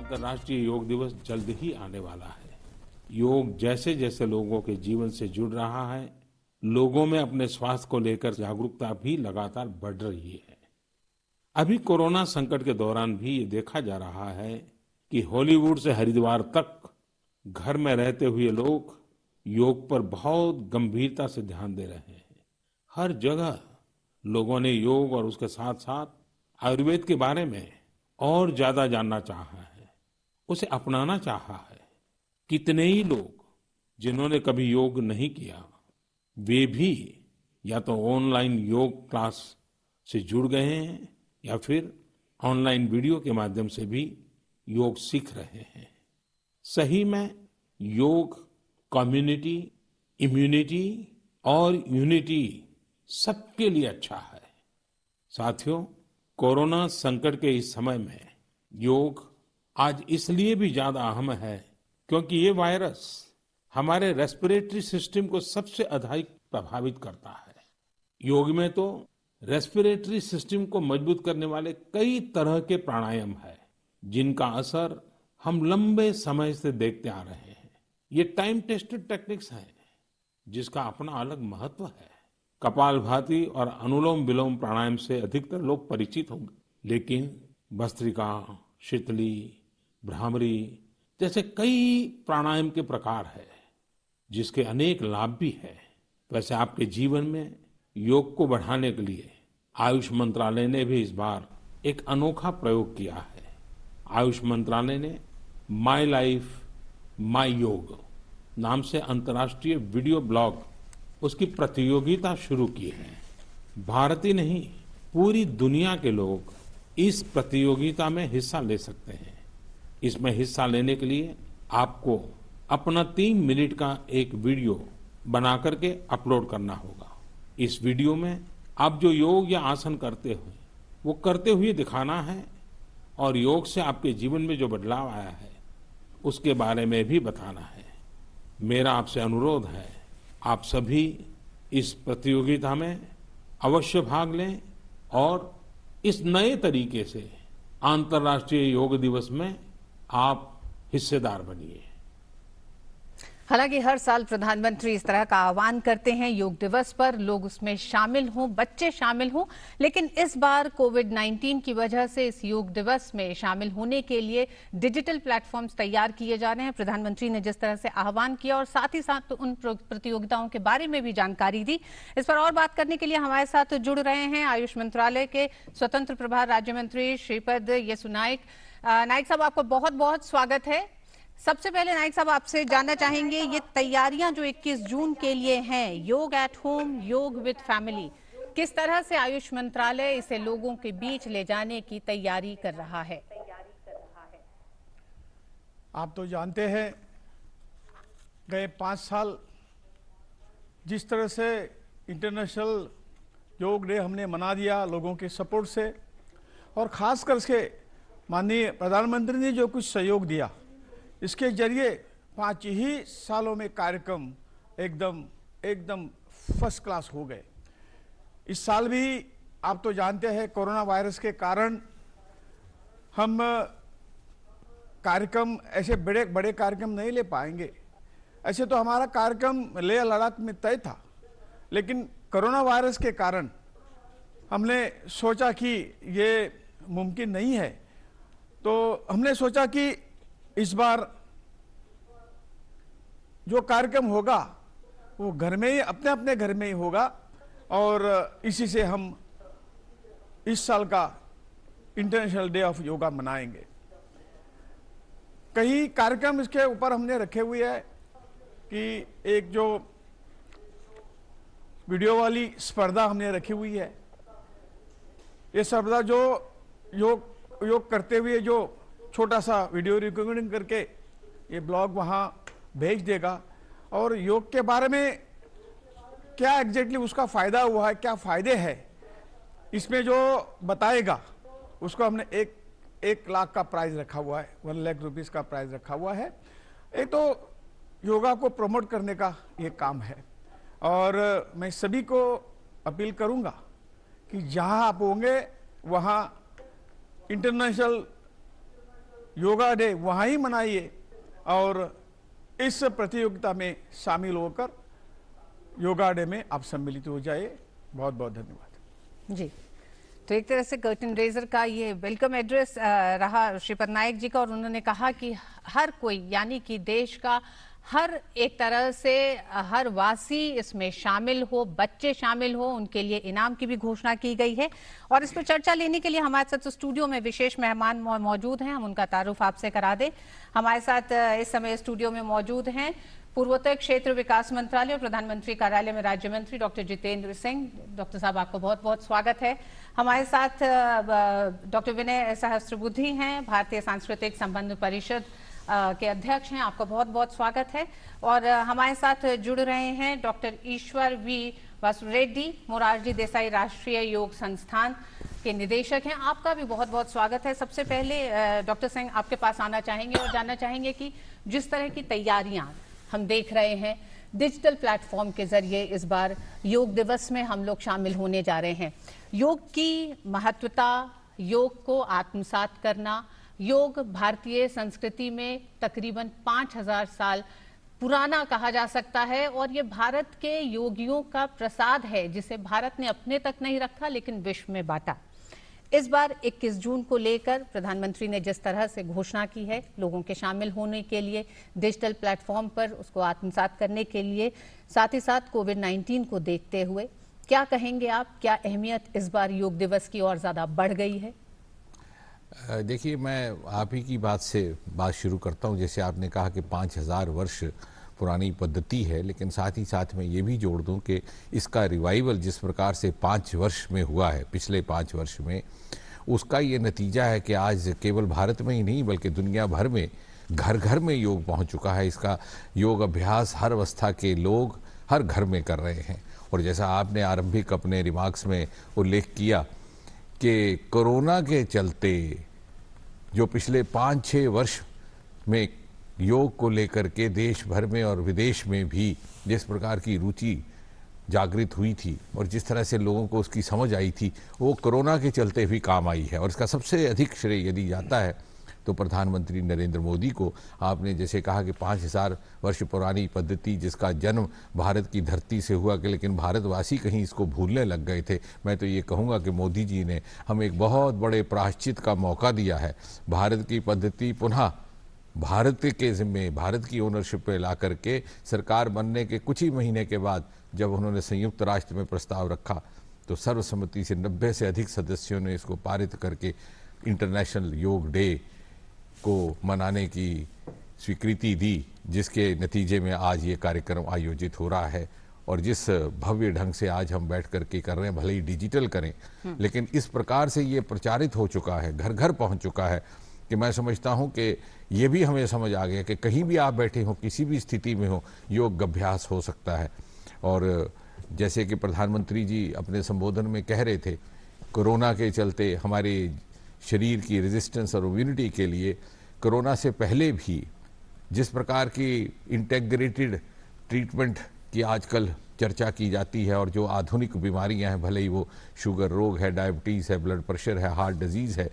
अंतर्राष्ट्रीय योग दिवस जल्द ही आने वाला है। योग जैसे जैसे लोगों के जीवन से जुड़ रहा है, लोगों में अपने स्वास्थ्य को लेकर जागरूकता भी लगातार बढ़ रही है। अभी कोरोना संकट के दौरान भी ये देखा जा रहा है कि हॉलीवुड से हरिद्वार तक घर में रहते हुए लोग योग पर बहुत गंभीरता से ध्यान दे रहे हैं। हर जगह लोगों ने योग और उसके साथ साथ आयुर्वेद के बारे में और ज्यादा जानना चाहा है, उसे अपनाना चाहा है। कितने ही लोग जिन्होंने कभी योग नहीं किया, वे भी या तो ऑनलाइन योग क्लास से जुड़ गए हैं या फिर ऑनलाइन वीडियो के माध्यम से भी योग सीख रहे हैं। सही में योग कम्युनिटी, इम्यूनिटी और यूनिटी सबके लिए अच्छा है। साथियों, कोरोना संकट के इस समय में योग आज इसलिए भी ज्यादा अहम है क्योंकि ये वायरस हमारे रेस्पिरेटरी सिस्टम को सबसे अधिक प्रभावित करता है। योग में तो रेस्पिरेटरी सिस्टम को मजबूत करने वाले कई तरह के प्राणायाम है, जिनका असर हम लंबे समय से देखते आ रहे हैं। ये टाइम टेस्टेड टेक्निक्स हैं, जिसका अपना अलग महत्व है। कपालभाति और अनुलोम विलोम प्राणायाम से अधिकतर लोग परिचित होंगे, लेकिन भस्त्रिका, शीतली, भ्रामरी जैसे कई प्राणायाम के प्रकार है, जिसके अनेक लाभ भी है। वैसे आपके जीवन में योग को बढ़ाने के लिए आयुष मंत्रालय ने भी इस बार एक अनोखा प्रयोग किया है। आयुष मंत्रालय ने माय लाइफ माय योग नाम से अंतर्राष्ट्रीय वीडियो ब्लॉग उसकी प्रतियोगिता शुरू की है। भारत ही नहीं, पूरी दुनिया के लोग इस प्रतियोगिता में हिस्सा ले सकते हैं। इसमें हिस्सा लेने के लिए आपको अपना 3 मिनट का एक वीडियो बना करके अपलोड करना होगा। इस वीडियो में आप जो योग या आसन करते हो वो करते हुए दिखाना है और योग से आपके जीवन में जो बदलाव आया है उसके बारे में भी बताना है। मेरा आपसे अनुरोध है, आप सभी इस प्रतियोगिता में अवश्य भाग लें और इस नए तरीके से अंतर्राष्ट्रीय योग दिवस में आप हिस्सेदार बनिए। हालांकि हर साल प्रधानमंत्री इस तरह का आह्वान करते हैं योग दिवस पर, लोग उसमें शामिल हों, बच्चे शामिल हों, लेकिन इस बार कोविड-19 की वजह से इस योग दिवस में शामिल होने के लिए डिजिटल प्लेटफॉर्म्स तैयार किए जा रहे हैं। प्रधानमंत्री ने जिस तरह से आह्वान किया और साथ ही साथ उन प्रतियोगिताओं के बारे में भी जानकारी दी। इस पर और बात करने के लिए हमारे साथ जुड़ रहे हैं आयुष मंत्रालय के स्वतंत्र प्रभार राज्य मंत्री श्रीपद येसु नाइक। नाइक साहब, आपका बहुत बहुत स्वागत है। सबसे पहले नाइक साहब आपसे जानना चाहेंगे, ये तैयारियां जो 21 जून के लिए हैं, योग एट होम, योग विद फैमिली, किस तरह से आयुष मंत्रालय इसे लोगों के बीच ले जाने की तैयारी कर रहा है? आप तो जानते हैं गए 5 साल जिस तरह से इंटरनेशनल योग डे हमने मना दिया लोगों के सपोर्ट से, और खास करके माननीय प्रधानमंत्री ने जो कुछ सहयोग दिया, इसके जरिए 5 ही सालों में कार्यक्रम एकदम फर्स्ट क्लास हो गए। इस साल भी आप तो जानते हैं कोरोना वायरस के कारण हम कार्यक्रम ऐसे बड़े कार्यक्रम नहीं ले पाएंगे। ऐसे तो हमारा कार्यक्रम लेह लद्दाख में तय था, लेकिन कोरोना वायरस के कारण हमने सोचा कि ये मुमकिन नहीं है, तो हमने सोचा कि इस बार जो कार्यक्रम होगा वो घर में ही, अपने घर में ही होगा, और इसी से हम इस साल का इंटरनेशनल डे ऑफ योगा मनाएंगे। कई कार्यक्रम इसके ऊपर हमने रखे हुए हैं कि एक जो वीडियो वाली स्पर्धा हमने रखी हुई है। ये स्पर्धा जो योग करते हुए जो छोटा सा वीडियो रिकॉर्डिंग करके ये ब्लॉग वहाँ भेज देगा, और योग के बारे में क्या एग्जैक्टली उसका फ़ायदा हुआ है, क्या फ़ायदे हैं, इसमें जो बताएगा उसको हमने 1 लाख का प्राइज़ रखा हुआ है, 1 लाख रुपीज़ का प्राइज़ रखा हुआ है। एक तो योगा को प्रमोट करने का ये काम है, और मैं सभी को अपील करूँगा कि जहाँ आप होंगे वहाँ इंटरनेशनल योगा डे वहाँ ही मनाइए और इस प्रतियोगिता में शामिल होकर योगा डे में आप सम्मिलित हो जाइए। बहुत बहुत धन्यवाद जी। तो एक तरह से कर्टन रेजर का ये वेलकम एड्रेस रहा श्रीपद नायक जी का, और उन्होंने कहा कि हर कोई, यानी कि देश का हर एक तरह से हर वासी इसमें शामिल हो, बच्चे शामिल हो, उनके लिए इनाम की भी घोषणा की गई है। और इस पर चर्चा लेने के लिए हमारे साथ स्टूडियो में विशेष मेहमान मौजूद हैं, हम उनका तारुफ आपसे करा दें। हमारे साथ इस समय स्टूडियो में मौजूद हैं पूर्वोत्तर क्षेत्र विकास मंत्रालय और प्रधानमंत्री कार्यालय में राज्य मंत्री डॉक्टर जितेंद्र सिंह। डॉक्टर साहब, आपका बहुत बहुत स्वागत है। हमारे साथ डॉक्टर विनय सहस्त्रबुद्धे हैं, भारतीय सांस्कृतिक संबंध परिषद के अध्यक्ष हैं, आपका बहुत बहुत स्वागत है। और हमारे साथ जुड़ रहे हैं डॉक्टर ईश्वर वी वासुरेड्डी, मोरारजी देसाई राष्ट्रीय योग संस्थान के निदेशक हैं, आपका भी बहुत बहुत स्वागत है। सबसे पहले डॉक्टर सिंह आपके पास आना चाहेंगे और जानना चाहेंगे कि जिस तरह की तैयारियां हम देख रहे हैं डिजिटल प्लेटफॉर्म के जरिए, इस बार योग दिवस में हम लोग शामिल होने जा रहे हैं। योग की महत्वता, योग को आत्मसात करना, योग भारतीय संस्कृति में तकरीबन 5000 साल पुराना कहा जा सकता है, और ये भारत के योगियों का प्रसाद है जिसे भारत ने अपने तक नहीं रखा लेकिन विश्व में बांटा। इस बार 21 जून को लेकर प्रधानमंत्री ने जिस तरह से घोषणा की है लोगों के शामिल होने के लिए डिजिटल प्लेटफॉर्म पर, उसको आत्मसात करने के लिए, साथ ही साथ कोविड-19 को देखते हुए क्या कहेंगे आप, क्या अहमियत इस बार योग दिवस की और ज्यादा बढ़ गई है? देखिए, मैं आप ही की बात से बात शुरू करता हूं। जैसे आपने कहा कि 5000 वर्ष पुरानी पद्धति है, लेकिन साथ ही साथ मैं ये भी जोड़ दूं कि इसका रिवाइवल जिस प्रकार से 5 वर्ष में हुआ है, पिछले 5 वर्ष में, उसका ये नतीजा है कि आज केवल भारत में ही नहीं बल्कि दुनिया भर में घर घर में योग पहुंच चुका है। इसका योग अभ्यास हर अवस्था के लोग हर घर में कर रहे हैं। और जैसा आपने आरंभिक अपने रिमार्क्स में उल्लेख किया कि कोरोना के चलते जो पिछले 5-6 वर्ष में योग को लेकर के देश भर में और विदेश में भी जिस प्रकार की रुचि जागृत हुई थी और जिस तरह से लोगों को उसकी समझ आई थी, वो कोरोना के चलते भी काम आई है। और इसका सबसे अधिक श्रेय यदि जाता है तो प्रधानमंत्री नरेंद्र मोदी को। आपने जैसे कहा कि 5000 वर्ष पुरानी पद्धति जिसका जन्म भारत की धरती से हुआ कि लेकिन भारतवासी कहीं इसको भूलने लग गए थे। मैं तो ये कहूँगा कि मोदी जी ने हमें एक बहुत बड़े प्रायश्चित का मौका दिया है। भारत की पद्धति पुनः भारत के जिम्मे, भारत की ओनरशिप पे ला करके सरकार बनने के कुछ ही महीने के बाद जब उन्होंने संयुक्त राष्ट्र में प्रस्ताव रखा तो सर्वसम्मति से 90 से अधिक सदस्यों ने इसको पारित करके इंटरनेशनल योग डे को मनाने की स्वीकृति दी, जिसके नतीजे में आज ये कार्यक्रम आयोजित हो रहा है। और जिस भव्य ढंग से आज हम बैठ करके कर रहे हैं, भले ही डिजिटल करें, लेकिन इस प्रकार से ये प्रचारित हो चुका है, घर घर पहुंच चुका है कि मैं समझता हूं कि ये भी हमें समझ आ गया कि कहीं भी आप बैठे हो, किसी भी स्थिति में हो, योग अभ्यास हो सकता है। और जैसे कि प्रधानमंत्री जी अपने संबोधन में कह रहे थे, कोरोना के चलते हमारे शरीर की रेजिस्टेंस और इम्यूनिटी के लिए कोरोना से पहले भी जिस प्रकार की इंटेग्रेटेड ट्रीटमेंट की आजकल चर्चा की जाती है और जो आधुनिक बीमारियां हैं, भले ही वो शुगर रोग है, डायबिटीज़ है, ब्लड प्रेशर है, हार्ट डिजीज़ है,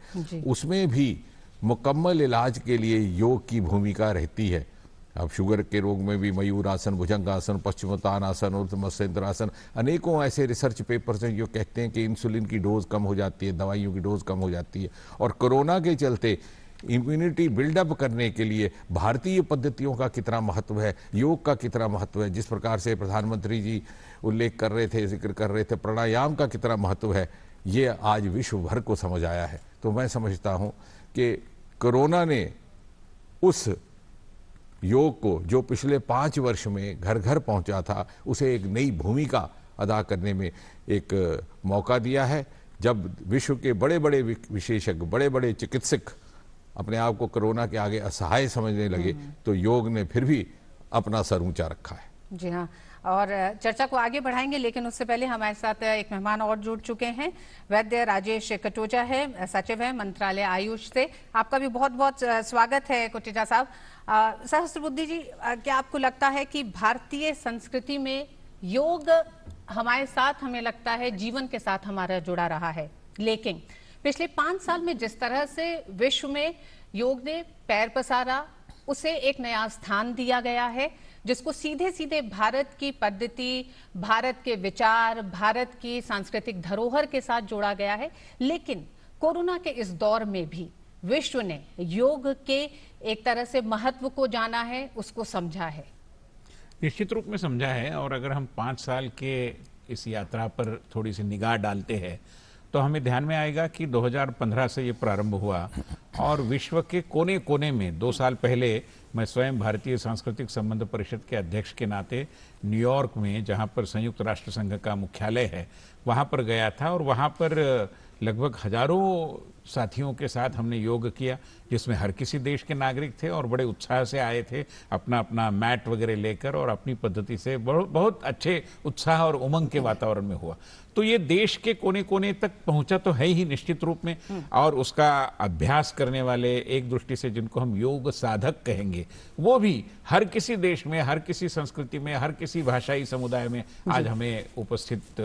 उसमें भी मुकम्मल इलाज के लिए योग की भूमिका रहती है। अब शुगर के रोग में भी मयूरासन, भुजंगासन, पश्चिमोत्तानासन, ऊर्ध्वमस्येंद्रासन, अनेकों ऐसे रिसर्च पेपर्स हैं जो कहते हैं कि इंसुलिन की डोज कम हो जाती है, दवाइयों की डोज कम हो जाती है। और कोरोना के चलते इम्यूनिटी बिल्डअप करने के लिए भारतीय पद्धतियों का कितना महत्व है, योग का कितना महत्व है, जिस प्रकार से प्रधानमंत्री जी उल्लेख कर रहे थे, जिक्र कर रहे थे, प्राणायाम का कितना महत्व है, ये आज विश्व भर को समझ आया है। तो मैं समझता हूँ कि कोरोना ने उस योग को जो पिछले 5 वर्ष में घर घर पहुंचा था, उसे एक नई भूमिका अदा करने में एक मौका दिया है। जब विश्व के बड़े बड़े विशेषज्ञ, बड़े बड़े चिकित्सक अपने आप को कोरोना के आगे असहाय समझने लगे, तो योग ने फिर भी अपना सर ऊंचा रखा है। जी हाँ, और चर्चा को आगे बढ़ाएंगे, लेकिन उससे पहले हमारे साथ एक मेहमान और जुड़ चुके हैं। वैद्य राजेश कटोचा है, सचिव है मंत्रालय आयुष से। आपका भी बहुत बहुत स्वागत है कोटेचा साहब। सहस्त्रबुद्धे जी, क्या आपको लगता है कि भारतीय संस्कृति में योग हमारे साथ, हमें लगता है जीवन के साथ हमारा जुड़ा रहा है, लेकिन पिछले 5 साल में जिस तरह से विश्व में योग ने पैर पसारा, उसे एक नया स्थान दिया गया है, जिसको सीधे सीधे भारत की पद्धति, भारत के विचार, भारत की सांस्कृतिक धरोहर के साथ जोड़ा गया है। लेकिन कोरोना के इस दौर में भी विश्व ने योग के एक तरह से महत्व को जाना है, उसको समझा है। निश्चित रूप में समझा है। और अगर हम 5 साल के इस यात्रा पर थोड़ी सी निगाह डालते हैं तो हमें ध्यान में आएगा कि 2015 से ये प्रारंभ हुआ और विश्व के कोने कोने में 2 साल पहले मैं स्वयं भारतीय सांस्कृतिक संबंध परिषद के अध्यक्ष के नाते न्यूयॉर्क में, जहाँ पर संयुक्त राष्ट्र संघ का मुख्यालय है, वहाँ पर गया था और वहाँ पर लगभग हजारों साथियों के साथ हमने योग किया, जिसमें हर किसी देश के नागरिक थे और बड़े उत्साह से आए थे, अपना अपना मैट वगैरह लेकर, और अपनी पद्धति से बहुत अच्छे उत्साह और उमंग के वातावरण में हुआ। तो ये देश के कोने कोने तक पहुंचा तो है ही निश्चित रूप में। और उसका अभ्यास करने वाले, एक दृष्टि से जिनको हम योग साधक कहेंगे, वो भी हर किसी देश में, हर किसी संस्कृति में, हर किसी भाषाई समुदाय में आज हमें उपस्थित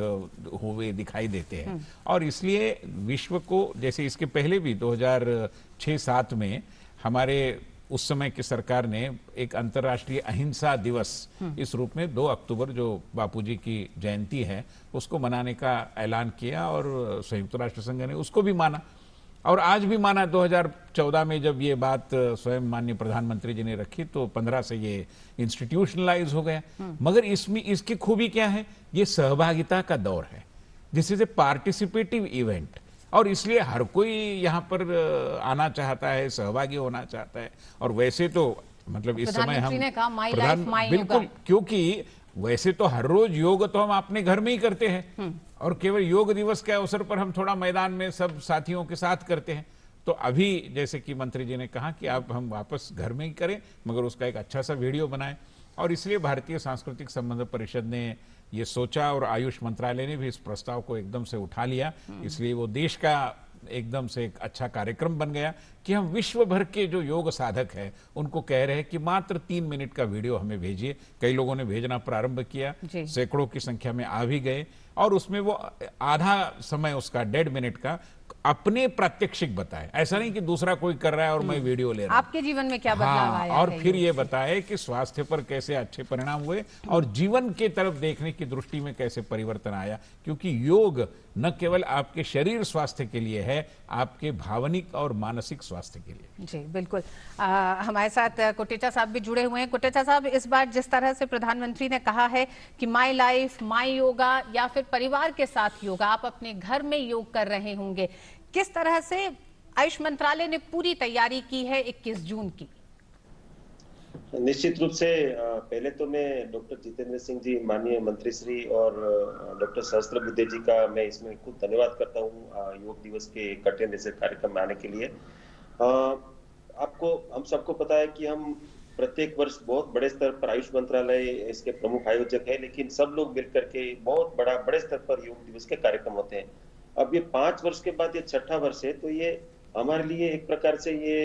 हुए दिखाई देते हैं। और इसलिए विश्व को, जैसे इसके पहले भी 2006-07 में हमारे उस समय की सरकार ने एक अंतर्राष्ट्रीय अहिंसा दिवस इस रूप में 2 अक्टूबर, जो बापूजी की जयंती है, उसको मनाने का ऐलान किया और संयुक्त राष्ट्र संघ ने उसको भी माना। और आज भी माना। 2014 में जब ये बात स्वयं माननीय प्रधानमंत्री जी ने रखी तो 15 से ये इंस्टीट्यूशनलाइज हो गया। मगर इसमें इसकी खूबी क्या है? ये सहभागिता का दौर है, this is a participative event. और इसलिए हर कोई यहाँ पर आना चाहता है, सहभागी होना चाहता है। और वैसे तो मतलब इस समय हम बिल्कुल, क्योंकि वैसे तो हर रोज योग तो हम अपने घर में ही करते हैं और केवल योग दिवस के अवसर पर हम थोड़ा मैदान में सब साथियों के साथ करते हैं। तो अभी जैसे कि मंत्री जी ने कहा कि आप हम वापस घर में ही करें, मगर उसका एक अच्छा सा वीडियो बनाएं। और इसलिए भारतीय सांस्कृतिक संबंध परिषद ने ये सोचा और आयुष मंत्रालय ने भी इस प्रस्ताव को एकदम से उठा लिया। इसलिए वो देश का एकदम से एक अच्छा कार्यक्रम बन गया कि हम विश्व भर के जो योग साधक हैं उनको कह रहे हैं कि मात्र 3 मिनट का वीडियो हमें भेजिए। कई लोगों ने भेजना प्रारंभ किया, सैकड़ों की संख्या में आ भी गए। और उसमें वो आधा समय उसका 1.5 मिनट का अपने प्रात्यक्षिक बताए। ऐसा नहीं कि दूसरा कोई कर रहा है और मैं वीडियो ले रहा हूं। आपके जीवन में क्या बदलाव आया और है? फिर ये बताए कि स्वास्थ्य पर कैसे अच्छे परिणाम हुए और जीवन के तरफ देखने की दृष्टि में कैसे परिवर्तन आया। क्योंकि योग न केवल आपके शरीर स्वास्थ्य के लिए है, आपके भावनिक और मानसिक स्वास्थ्य के लिए। जी बिल्कुल। हमारे साथ कोटेचा साहब भी जुड़े हुए हैं। कोटेचा साहब, इस बार जिस तरह से प्रधानमंत्री ने कहा है कि माई लाइफ माई योगा या फिर परिवार के साथ योगा, आप अपने घर में योग कर रहे होंगे, किस तरह से आयुष मंत्रालय ने पूरी तैयारी की है 21 जून की? निश्चित रूप से पहले तो मैं डॉक्टर जितेंद्र सिंह जी, माननीय मंत्री श्री, और डॉक्टर सहस्त्रबुद्धे जी का मैं इसमें खुद धन्यवाद करता हूं योग दिवस के कठिन जैसे कार्यक्रम में आने के लिए। आपको, हम सबको पता है कि हम प्रत्येक वर्ष बहुत बड़े स्तर पर, आयुष मंत्रालय इसके प्रमुख आयोजक है, लेकिन सब लोग मिलकर के बहुत बड़े स्तर पर योग दिवस के कार्यक्रम होते हैं। अब ये 5 वर्ष के बाद ये 6ठा वर्ष है, तो ये हमारे लिए एक प्रकार से ये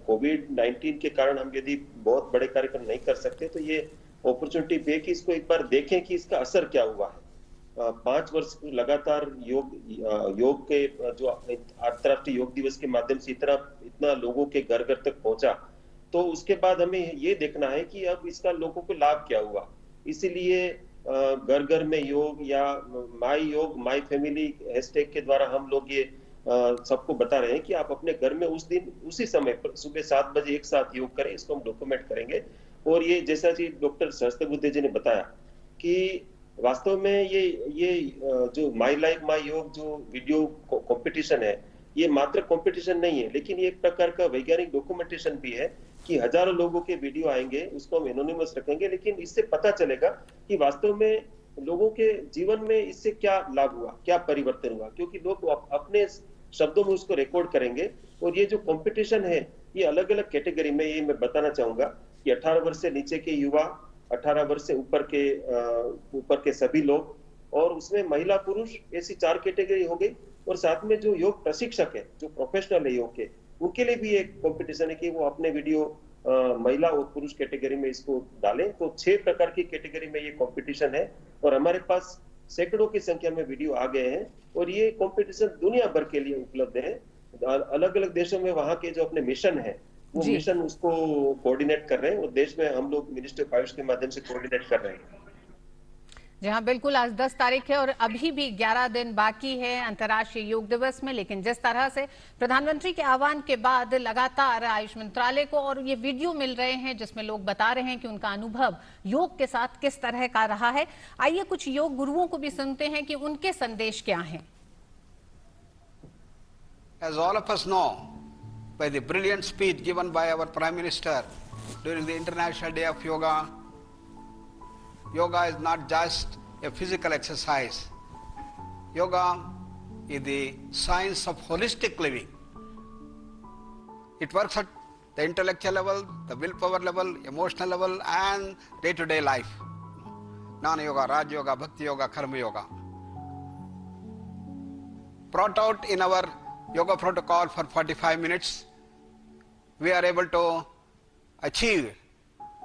कोविड-19 के कारण हम यदि बहुत बड़े कार्यक्रम नहीं कर सकते तो ये अपॉर्चुनिटी भी है कि इसको एक बार देखें कि इसका असर क्या हुआ है। 5 वर्ष लगातार योग के जो अंतर्राष्ट्रीय योग दिवस के माध्यम से इतना लोगों के घर घर तक पहुंचा, तो उसके बाद हमें ये देखना है कि अब इसका लोगों को लाभ क्या हुआ। इसीलिए घर घर में योग या माई योग माई फैमिली हैशटैग के द्वारा हम लोग ये सबको बता रहे हैं कि आप अपने घर में उस दिन उसी समय पर सुबह 7 बजे एक साथ योग करें। इसको हम डॉक्यूमेंट करेंगे। और ये जैसा कि डॉक्टर सहस्त्रबुद्धे जी ने बताया कि वास्तव में ये जो माई लाइफ माई योग जो वीडियो कंपटीशन है, ये मात्र कंपटीशन नहीं है, लेकिन ये एक प्रकार का वैज्ञानिक डॉक्यूमेंटेशन भी है कि हजारों लोगों के वीडियो आएंगे, उसको हम एनोनिमस रखेंगे, लेकिन इससे पता चलेगा कि वास्तव में लोगों के जीवन में इससे क्या लाभ हुआ, क्या परिवर्तन हुआ, क्योंकि लोग अपने शब्दों में उसको रिकॉर्ड करेंगे। और ये जो कंपटीशन है ये अलग अलग कैटेगरी में, ये मैं बताना चाहूंगा कि 18 वर्ष से नीचे के युवा, 18 वर्ष से ऊपर के सभी लोग, और उसमें महिला पुरुष, ऐसी 4 कैटेगरी हो गई। और साथ में जो योग प्रशिक्षक है, जो प्रोफेशनल है योग के, उनके लिए भी एक कंपटीशन है कि वो अपने वीडियो महिला और पुरुष कैटेगरी में इसको डालें। तो 6 प्रकार की कैटेगरी में ये कंपटीशन है और हमारे पास सैकड़ों की संख्या में वीडियो आ गए हैं और ये कंपटीशन दुनिया भर के लिए उपलब्ध है। अलग अलग देशों में वहां के जो अपने मिशन है वो जी मिशन उसको कोऑर्डिनेट कर रहे हैं, और देश में हम लोग मिनिस्ट्री ऑफ आयुष के माध्यम से कोऑर्डिनेट कर रहे हैं। जी हाँ, बिल्कुल। आज 10 तारीख है और अभी भी 11 दिन बाकी है अंतर्राष्ट्रीय योग दिवस में, लेकिन जिस तरह से प्रधानमंत्री के आह्वान के बाद लगातार आयुष मंत्रालय को और ये वीडियो मिल रहे हैं जिसमें लोग बता रहे हैं कि उनका अनुभव योग के साथ किस तरह का रहा है। आइए कुछ योग गुरुओं को भी सुनते हैं कि उनके संदेश क्या हैं। As all of us know, by the brilliant speech given by our Prime Minister during the International Day of Yoga, yoga is not just a physical exercise. Yoga is the science of holistic living. It works at the intellectual level, the willpower level, emotional level, and day-to-day life. Jnana Yoga, Raj Yoga, Bhakti Yoga, Karma Yoga. Brought out in our yoga protocol for 45 minutes, we are able to achieve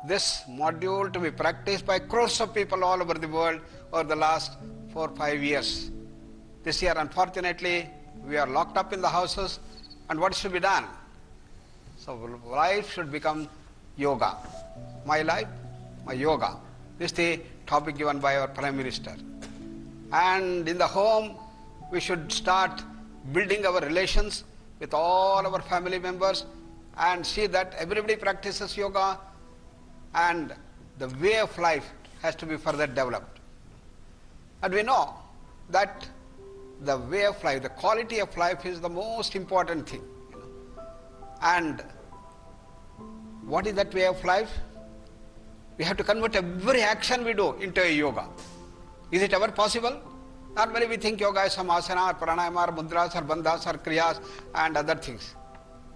this module to be practiced by crores of people all over the world over the last 4 or 5 years. This year, unfortunately, we are locked up in the houses, and what should be done? So life should become yoga. My life, my yoga. This is the topic given by our Prime Minister. And in the home, we should start building our relations with all our family members and see that everybody practices yoga, and the way of life has to be further developed. And we know that the way of life, the quality of life is the most important thing. And what is that way of life? We have to convert every action we do into a yoga. Is it ever possible? Normally we think yoga is some asana or pranayama or mudras or bandhas or kriyas and other things.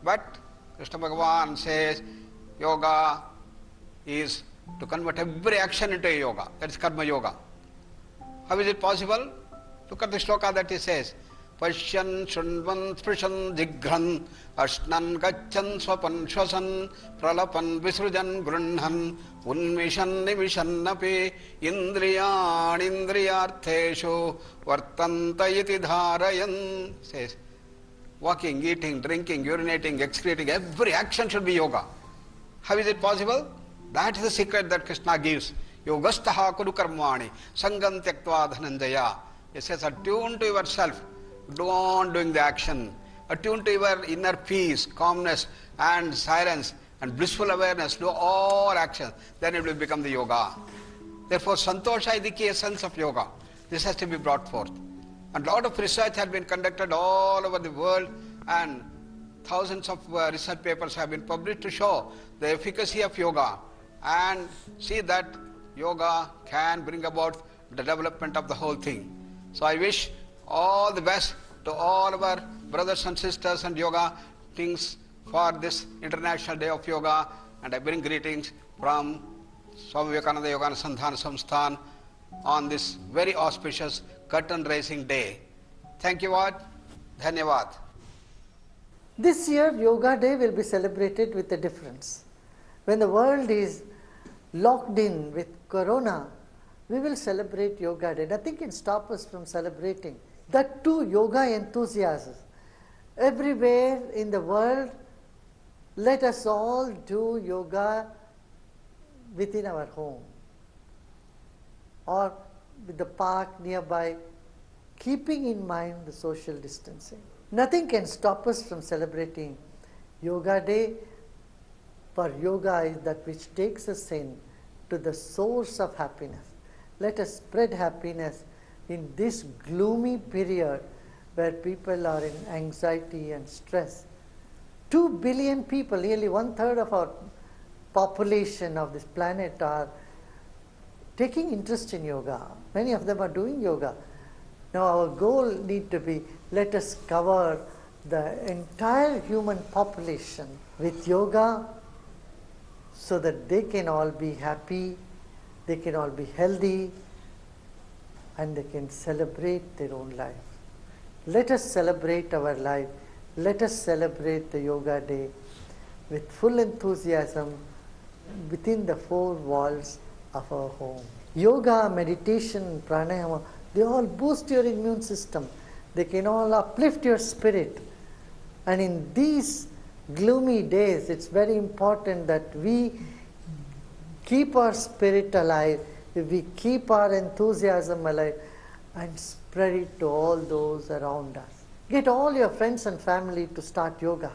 But Krishna Bhagavan says yoga is to convert every action into a yoga. That is karma yoga. How is it possible? Look at the shloka that he says. Pashyan shunvan sprishan jigran ashnan gachan swapan shwasan pralapan visrujan grunhan unmishan nimishan napi indriyan indriyartheshu vartanta iti dharayan. Says walking, eating, drinking, urinating, excreting, every action should be yoga. How is it possible? That is the secret that Krishna gives. Yogastaha kudu karmani sangam tyaktva dhananjaya. He says, attune to yourself. Go on doing the action. Attune to your inner peace, calmness and silence and blissful awareness. Do all actions. Then it will become the yoga. Therefore, santosha is the key essence of yoga. This has to be brought forth. And a lot of research has been conducted all over the world, and thousands of research papers have been published to show the efficacy of yoga and see that yoga can bring about the development of the whole thing. So I wish all the best to all of our brothers and sisters and yoga things for this International Day of Yoga, and I bring greetings from Swami Vivekananda Yoganusandhana Samsthan on this very auspicious curtain raising day. Thank you all. Dhanyavad. This year Yoga Day will be celebrated with a difference. When the world is locked in with Corona, we will celebrate Yoga Day. Nothing can stop us from celebrating. That too, yoga enthusiasts. Everywhere in the world, let us all do yoga within our home or with the park nearby, keeping in mind the social distancing. Nothing can stop us from celebrating Yoga Day, for yoga is that which takes us in to the source of happiness. Let us spread happiness in this gloomy period where people are in anxiety and stress. 2 billion people, nearly 1/3 of our population of this planet, are taking interest in yoga. Many of them are doing yoga. Now our goal need to be, let us cover the entire human population with yoga so that they can all be happy, they can all be healthy, and they can celebrate their own life. Let us celebrate our life. Let us celebrate the Yoga Day with full enthusiasm within the 4 walls of our home. Yoga, meditation, pranayama, they all boost your immune system. They can all uplift your spirit. And in these gloomy days, it's very important that we keep our spirit alive, we keep our enthusiasm alive, and spread it to all those around us. Get all your friends and family to start yoga.